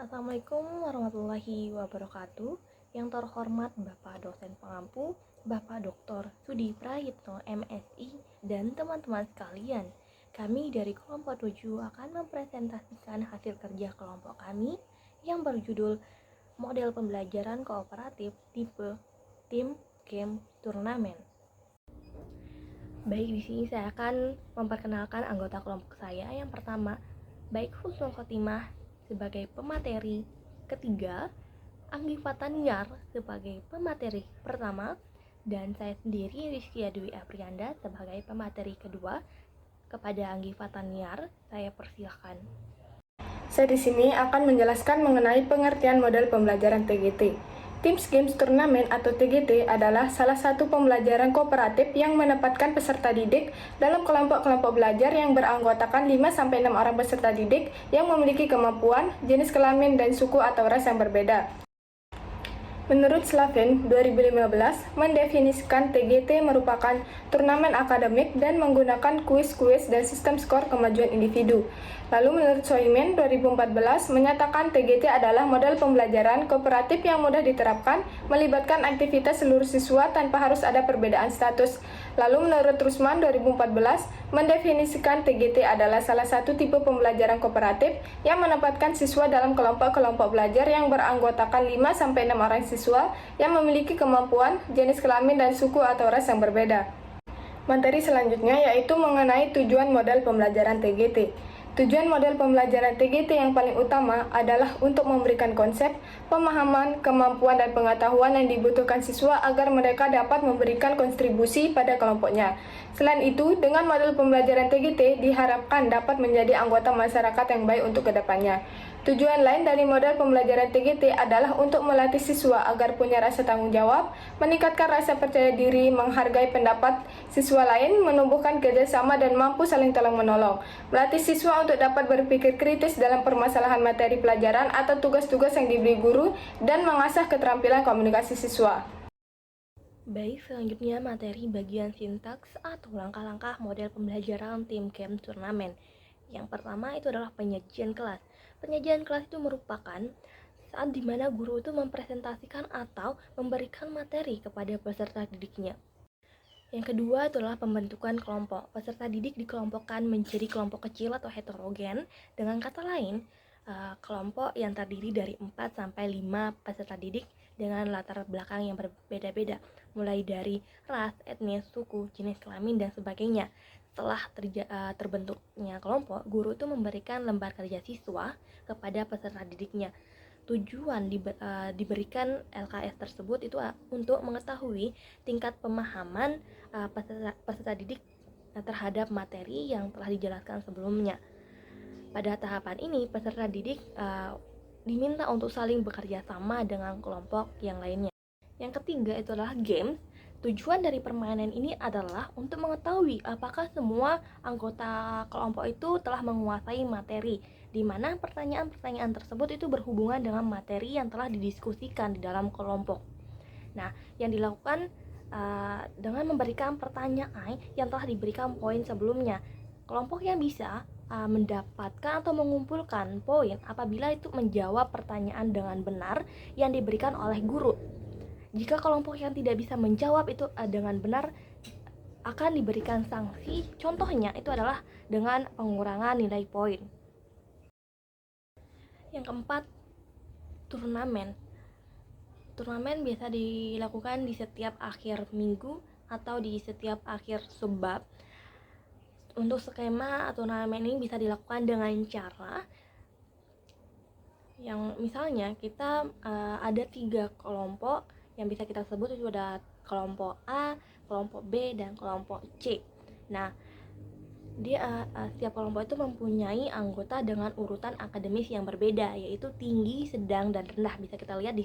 Assalamualaikum warahmatullahi wabarakatuh. Yang terhormat Bapak dosen pengampu, Bapak Dr. Sudi Prayitno MSI, dan teman-teman sekalian. Kami dari kelompok 7 akan mempresentasikan hasil kerja kelompok kami yang berjudul Model Pembelajaran Kooperatif Tipe Tim Game Turnamen. Baik, di sini saya akan memperkenalkan anggota kelompok saya. Yang pertama, Baik Husnul Khotimah sebagai pemateri ketiga, Anggi Fataniar sebagai pemateri pertama, dan saya sendiri Rizkia Dwi Aprianda sebagai pemateri kedua. Kepada Anggi Fataniar, saya persilahkan. Saya di sini akan menjelaskan mengenai pengertian model pembelajaran TGT. Teams Games Turnamen atau TGT adalah salah satu pembelajaran kooperatif yang menempatkan peserta didik dalam kelompok-kelompok belajar yang beranggotakan 5-6 orang peserta didik yang memiliki kemampuan, jenis kelamin, dan suku atau ras yang berbeda. Menurut Slavin, 2015, mendefinisikan TGT merupakan turnamen akademik dan menggunakan kuis-kuis dan sistem skor kemajuan individu. Lalu menurut Soimen, 2014, menyatakan TGT adalah model pembelajaran kooperatif yang mudah diterapkan, melibatkan aktivitas seluruh siswa tanpa harus ada perbedaan status. Lalu menurut Rusman, 2014, mendefinisikan TGT adalah salah satu tipe pembelajaran kooperatif yang menempatkan siswa dalam kelompok-kelompok belajar yang beranggotakan 5-6 orang siswa yang memiliki kemampuan, jenis kelamin, dan suku atau ras yang berbeda. Materi selanjutnya yaitu mengenai tujuan model pembelajaran TGT. Tujuan model pembelajaran TGT yang paling utama adalah untuk memberikan konsep, pemahaman, kemampuan, dan pengetahuan yang dibutuhkan siswa agar mereka dapat memberikan kontribusi pada kelompoknya. Selain itu, dengan model pembelajaran TGT diharapkan dapat menjadi anggota masyarakat yang baik untuk kedepannya. Tujuan lain dari model pembelajaran TGT adalah untuk melatih siswa agar punya rasa tanggung jawab, meningkatkan rasa percaya diri, menghargai pendapat siswa lain, menumbuhkan kerjasama, dan mampu saling tolong-menolong. Melatih siswa untuk dapat berpikir kritis dalam permasalahan materi pelajaran atau tugas-tugas yang diberi guru, dan mengasah keterampilan komunikasi siswa. Baik, selanjutnya materi bagian sintaks atau langkah-langkah model pembelajaran tim game turnamen. Yang pertama itu adalah penyajian kelas. Penyajian kelas itu merupakan saat dimana guru itu mempresentasikan atau memberikan materi kepada peserta didiknya. Yang kedua adalah pembentukan kelompok. Peserta didik dikelompokkan menjadi kelompok kecil atau heterogen. Dengan kata lain, kelompok yang terdiri dari 4-5 peserta didik dengan latar belakang yang berbeda-beda, mulai dari ras, etnis, suku, jenis kelamin, dan sebagainya. Setelah terbentuknya kelompok, guru itu memberikan lembar kerja siswa kepada peserta didiknya. Tujuan diberikan LKS tersebut itu untuk mengetahui tingkat pemahaman peserta didik terhadap materi yang telah dijelaskan sebelumnya. Pada tahapan ini, peserta didik diminta untuk saling bekerja sama dengan kelompok yang lainnya. Yang ketiga itu adalah games. Tujuan dari permainan ini adalah untuk mengetahui apakah semua anggota kelompok itu telah menguasai materi, di mana pertanyaan-pertanyaan tersebut itu berhubungan dengan materi yang telah didiskusikan di dalam kelompok. Nah, yang dilakukan dengan memberikan pertanyaan yang telah diberikan poin sebelumnya. Kelompok yang bisa mendapatkan atau mengumpulkan poin apabila itu menjawab pertanyaan dengan benar yang diberikan oleh guru. Jika kelompok yang tidak bisa menjawab itu dengan benar, akan diberikan sanksi. Contohnya itu adalah dengan pengurangan nilai poin. Yang keempat, turnamen. Turnamen biasa dilakukan di setiap akhir minggu atau di setiap akhir subbab. Untuk skema turnamen ini bisa dilakukan dengan cara yang misalnya kita ada 3 kelompok yang bisa kita sebut itu ada kelompok A, kelompok B, dan kelompok C. Nah, setiap kelompok itu mempunyai anggota dengan urutan akademis yang berbeda, yaitu tinggi, sedang, dan rendah. Bisa kita lihat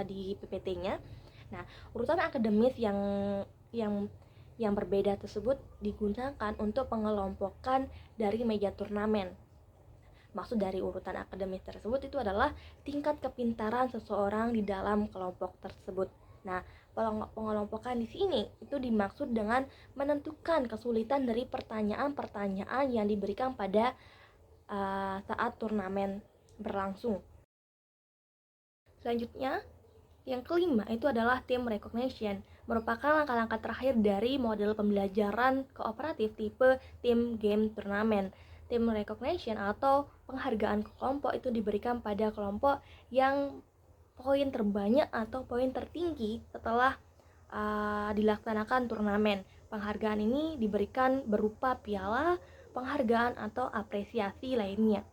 di PPT-nya. Nah, urutan akademis yang berbeda tersebut digunakan untuk pengelompokan dari meja turnamen. Maksud dari urutan akademis tersebut itu adalah tingkat kepintaran seseorang di dalam kelompok tersebut. Nah, pengelompokan di sini itu dimaksud dengan menentukan kesulitan dari pertanyaan-pertanyaan yang diberikan pada saat turnamen berlangsung. Selanjutnya, yang kelima itu adalah team recognition, merupakan langkah-langkah terakhir dari model pembelajaran kooperatif tipe team game turnamen. Team recognition atau penghargaan kelompok itu diberikan pada kelompok yang poin terbanyak atau poin tertinggi setelah dilaksanakan turnamen. Penghargaan ini diberikan berupa piala, penghargaan atau apresiasi lainnya.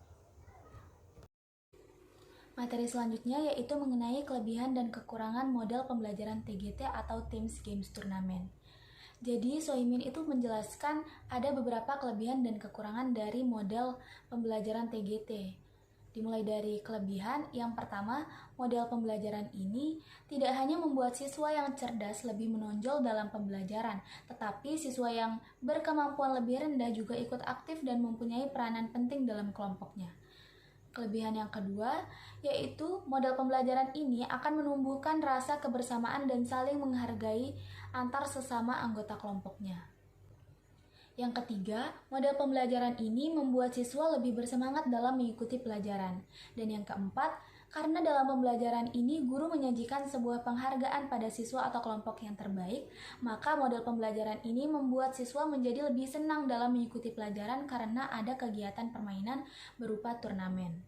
Materi selanjutnya yaitu mengenai kelebihan dan kekurangan model pembelajaran TGT atau Teams Games Turnamen. Jadi Soimin itu menjelaskan ada beberapa kelebihan dan kekurangan dari model pembelajaran TGT. Dimulai dari kelebihan, yang pertama, model pembelajaran ini tidak hanya membuat siswa yang cerdas lebih menonjol dalam pembelajaran, tetapi siswa yang berkemampuan lebih rendah juga ikut aktif dan mempunyai peranan penting dalam kelompoknya. Kelebihan yang kedua, yaitu model pembelajaran ini akan menumbuhkan rasa kebersamaan dan saling menghargai antar sesama anggota kelompoknya. Yang ketiga, model pembelajaran ini membuat siswa lebih bersemangat dalam mengikuti pelajaran. Dan yang keempat, karena dalam pembelajaran ini guru menyajikan sebuah penghargaan pada siswa atau kelompok yang terbaik, maka model pembelajaran ini membuat siswa menjadi lebih senang dalam mengikuti pelajaran karena ada kegiatan permainan berupa turnamen.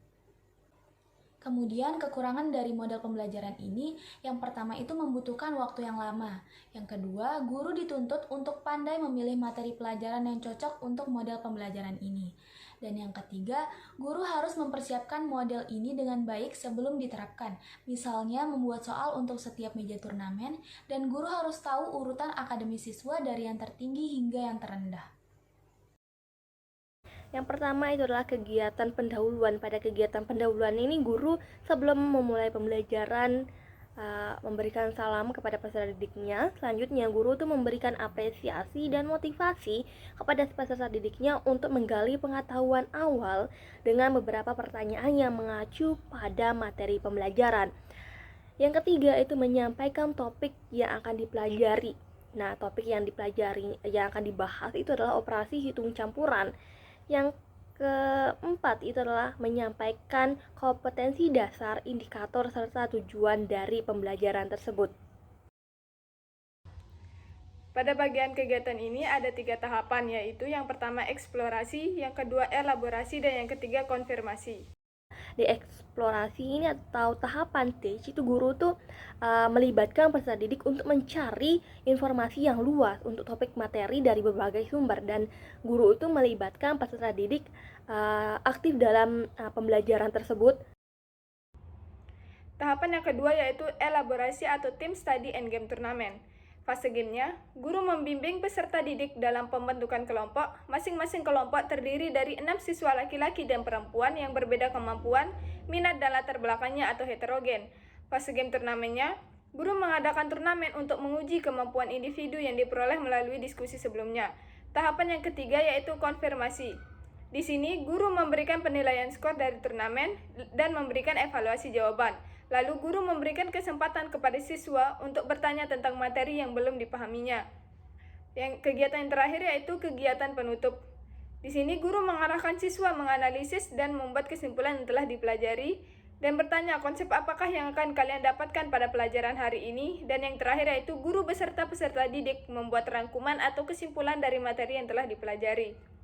Kemudian kekurangan dari model pembelajaran ini, yang pertama itu membutuhkan waktu yang lama. Yang kedua, guru dituntut untuk pandai memilih materi pelajaran yang cocok untuk model pembelajaran ini. Dan yang ketiga, guru harus mempersiapkan model ini dengan baik sebelum diterapkan. Misalnya membuat soal untuk setiap meja turnamen, dan guru harus tahu urutan akademis siswa dari yang tertinggi hingga yang terendah. Yang pertama itu adalah kegiatan pendahuluan. Pada kegiatan pendahuluan ini guru sebelum memulai pembelajaran memberikan salam kepada peserta didiknya. Selanjutnya guru itu memberikan apresiasi dan motivasi kepada peserta didiknya untuk menggali pengetahuan awal dengan beberapa pertanyaan yang mengacu pada materi pembelajaran. Yang ketiga itu menyampaikan topik yang akan dipelajari. Nah, topik yang dipelajari yang akan dibahas itu adalah operasi hitung campuran. Yang keempat itu adalah menyampaikan kompetensi dasar, indikator, serta tujuan dari pembelajaran tersebut. Pada bagian kegiatan ini ada 3 tahapan, yaitu yang pertama eksplorasi, yang kedua elaborasi, dan yang ketiga konfirmasi. Di eksplorasi ini atau tahapan stage itu guru tuh melibatkan peserta didik untuk mencari informasi yang luas untuk topik materi dari berbagai sumber, dan guru itu melibatkan peserta didik aktif dalam pembelajaran tersebut. Tahapan yang kedua yaitu elaborasi atau Team Study and Game Turnamen. Fase gamenya, guru membimbing peserta didik dalam pembentukan kelompok. Masing-masing kelompok terdiri dari 6 siswa laki-laki dan perempuan yang berbeda kemampuan, minat dan latar belakangnya atau heterogen. Fase game turnamennya, guru mengadakan turnamen untuk menguji kemampuan individu yang diperoleh melalui diskusi sebelumnya. Tahapan yang ketiga yaitu konfirmasi. Di sini, guru memberikan penilaian skor dari turnamen dan memberikan evaluasi jawaban. Lalu guru memberikan kesempatan kepada siswa untuk bertanya tentang materi yang belum dipahaminya. Yang kegiatan yang terakhir yaitu kegiatan penutup. Di sini guru mengarahkan siswa menganalisis dan membuat kesimpulan yang telah dipelajari dan bertanya konsep apakah yang akan kalian dapatkan pada pelajaran hari ini. Dan yang terakhir yaitu guru beserta peserta didik membuat rangkuman atau kesimpulan dari materi yang telah dipelajari.